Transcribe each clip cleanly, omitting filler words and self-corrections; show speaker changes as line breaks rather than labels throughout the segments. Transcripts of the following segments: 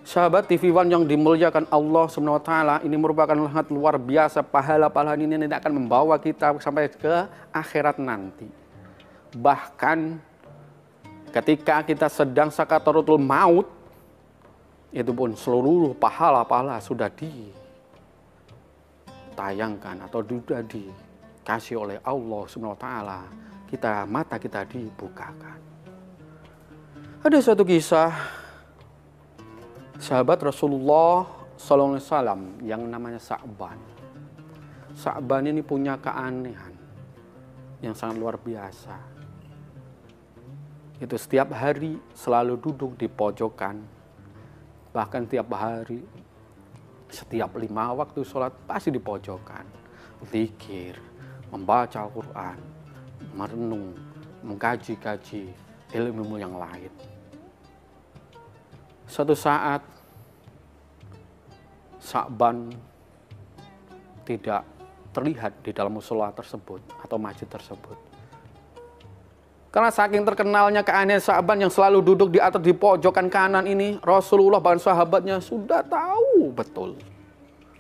Sahabat TV One yang dimuliakan Allah Subhanahu wa taala, ini merupakan sangat luar biasa. Pahala-pahala ini tidak akan membawa kita sampai ke akhirat nanti. Bahkan ketika kita sedang sakaratul maut, itu pun seluruh pahala-pahala sudah ditayangkan atau sudah dikasih oleh Allah Subhanahu wa taala. Mata kita dibukakan. Ada suatu kisah sahabat Rasulullah SAW yang namanya Sa'ban. Sa'ban ini punya keanehan yang sangat luar biasa. Itu setiap hari selalu duduk di pojokan. Bahkan tiap hari, setiap 5 waktu sholat pasti di pojokan. Zikir, membaca Al-Quran, merenung, mengkaji-kaji ilmu yang lain. Suatu saat Sa'ban tidak terlihat di dalam musola tersebut atau masjid tersebut. Karena saking terkenalnya keanehan Sa'ban yang selalu duduk di atas di pojokan kanan ini, Rasulullah bahkan sahabatnya sudah tahu betul,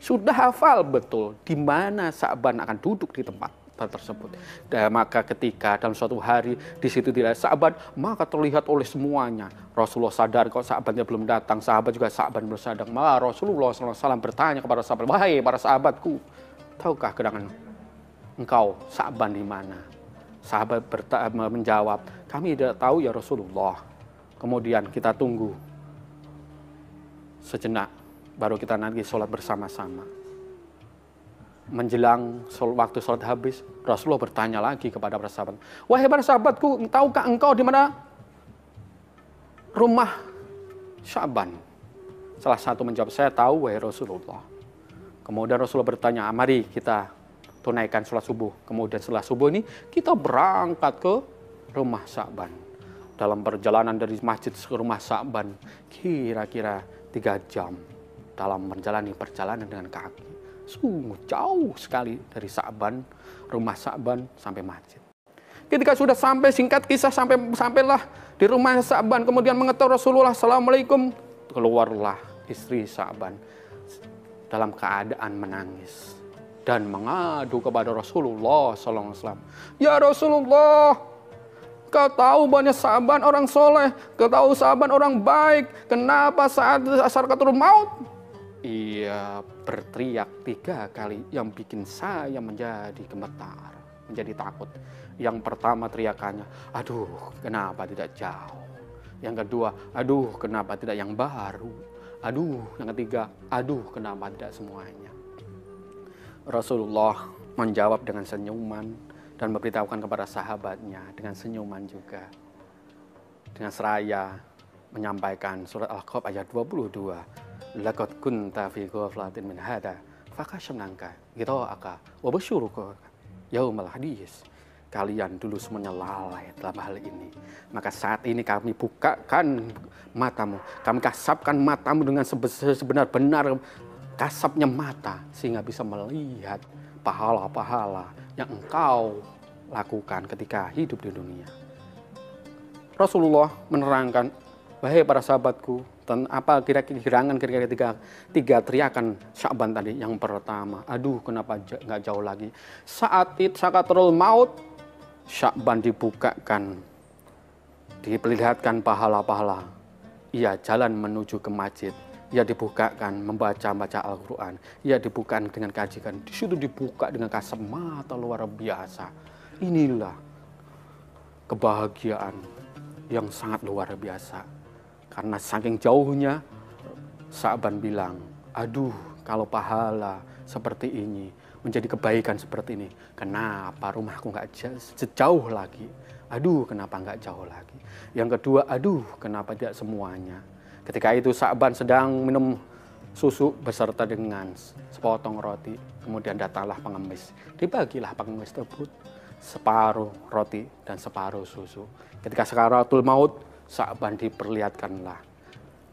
sudah hafal betul di mana Sa'ban akan duduk di tempat tersebut. Dan maka ketika dalam suatu hari di situ tidak ada Sa'ban, maka terlihat oleh semuanya. Rasulullah sadar kok Sa'bannya belum datang, sahabat juga Sa'ban belum sadar. Maka Rasulullah SAW bertanya kepada sahabat, wahai para sahabatku, tahukah gerangan engkau Sa'ban di mana? Sahabat menjawab, kami tidak tahu ya Rasulullah. Kemudian kita tunggu sejenak, baru kita nanti sholat bersama-sama. Menjelang waktu sholat habis, Rasulullah bertanya lagi kepada para sahabat, wahai para sahabatku, tahukah engkau di mana rumah Sa'ban? Salah satu menjawab, saya tahu wahai Rasulullah. Kemudian Rasulullah bertanya, mari kita tunaikan sholat subuh. Kemudian setelah subuh ini kita berangkat ke rumah Sa'ban. Dalam perjalanan dari masjid ke rumah Sa'ban kira-kira 3 jam dalam menjalani perjalanan dengan kaki. Sungguh jauh sekali dari Sa'ban, rumah Sa'ban sampai masjid. Ketika sudah sampai, singkat kisah, sampailah di rumah Sa'ban, kemudian mengetahui Rasulullah, Assalamualaikum. Keluarlah istri Sa'ban dalam keadaan menangis dan mengadu kepada Rasulullah SAW. Ya Rasulullah, kau tahu banyak Sa'ban orang soleh, kau tahu Sa'ban orang baik, kenapa saat sakaratul maut ia berteriak 3 kali yang bikin saya menjadi gemetar, menjadi takut. Yang pertama teriakannya, aduh kenapa tidak jauh. Yang kedua, aduh kenapa tidak yang baru. Aduh, yang ketiga, aduh kenapa tidak semuanya. Rasulullah menjawab dengan senyuman dan memberitahukan kepada sahabatnya dengan senyuman juga. Dengan seraya menyampaikan surat Al-Kahf ayat 22. Laqad kunta fi ghaflatin min hada fakashamnaka ghita'aka wa basyuruka yaumal hadis. Kalian dulu semuanya lalai dalam hal ini, maka saat ini kami bukakan matamu, kami kasapkan matamu dengan sebenar-benar kasapnya mata, sehingga bisa melihat pahala-pahala yang engkau lakukan ketika hidup di dunia. Rasulullah menerangkan, wahai para sahabatku, dan apa kira-kira tiga teriakan Sa'ban tadi. Yang pertama, aduh kenapa nggak jauh lagi. Saat sakaratul maut, Sa'ban dibukakan, diperlihatkan pahala-pahala. Ia jalan menuju ke masjid, ia dibukakan membaca Al-Quran, ia dibukakan dengan kajian. Di situ dibuka dengan kasat mata luar biasa. Inilah kebahagiaan yang sangat luar biasa. Karena saking jauhnya, Sa'ban bilang, aduh kalau pahala seperti ini, menjadi kebaikan seperti ini, kenapa rumahku nggak jauh lagi? Aduh kenapa nggak jauh lagi? Yang kedua, aduh kenapa tidak semuanya? Ketika itu Sa'ban sedang minum susu beserta dengan sepotong roti. Kemudian datanglah pengemis, dibagilah pengemis tersebut separuh roti dan separuh susu. Ketika sakaratul maut, Sa'ban diperlihatkanlah,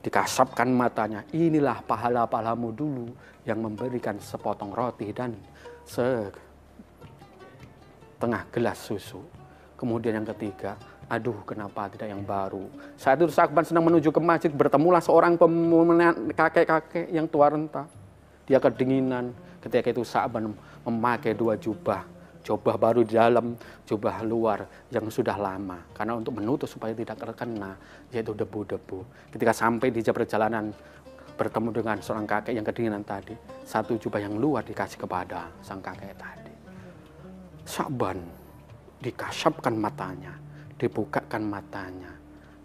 dikasapkan matanya, inilah pahala-pahalamu dulu yang memberikan sepotong roti dan setengah gelas susu. Kemudian yang ketiga, Aduh, kenapa tidak yang baru? Saat itu Sa'ban sedang menuju ke masjid, bertemulah seorang kakek-kakek yang tua renta. Dia kedinginan. Ketika itu Sa'ban memakai 2 jubah. Jubah baru di dalam, jubah luar yang sudah lama. Karena untuk menutup supaya tidak terkena, yaitu debu-debu. Ketika sampai di perjalanan, bertemu dengan seorang kakek yang kedinginan tadi. 1 jubah yang luar dikasih kepada sang kakek tadi. Sa'ban dikasyapkan matanya, dibukakan matanya,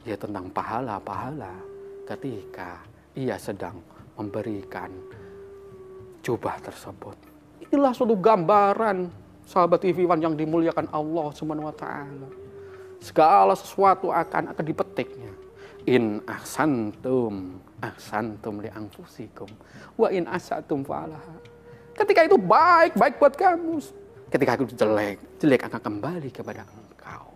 ya tentang pahala-pahala ketika ia sedang memberikan jubah tersebut. Inilah suatu gambaran sahabat TV One yang dimuliakan Allah Subhanahu wa taala. Segala sesuatu akan dipetiknya. In ahsantum li anfusikum wa in asatum falaha. Ketika itu baik buat kamu. Ketika itu jelek akan kembali kepada engkau.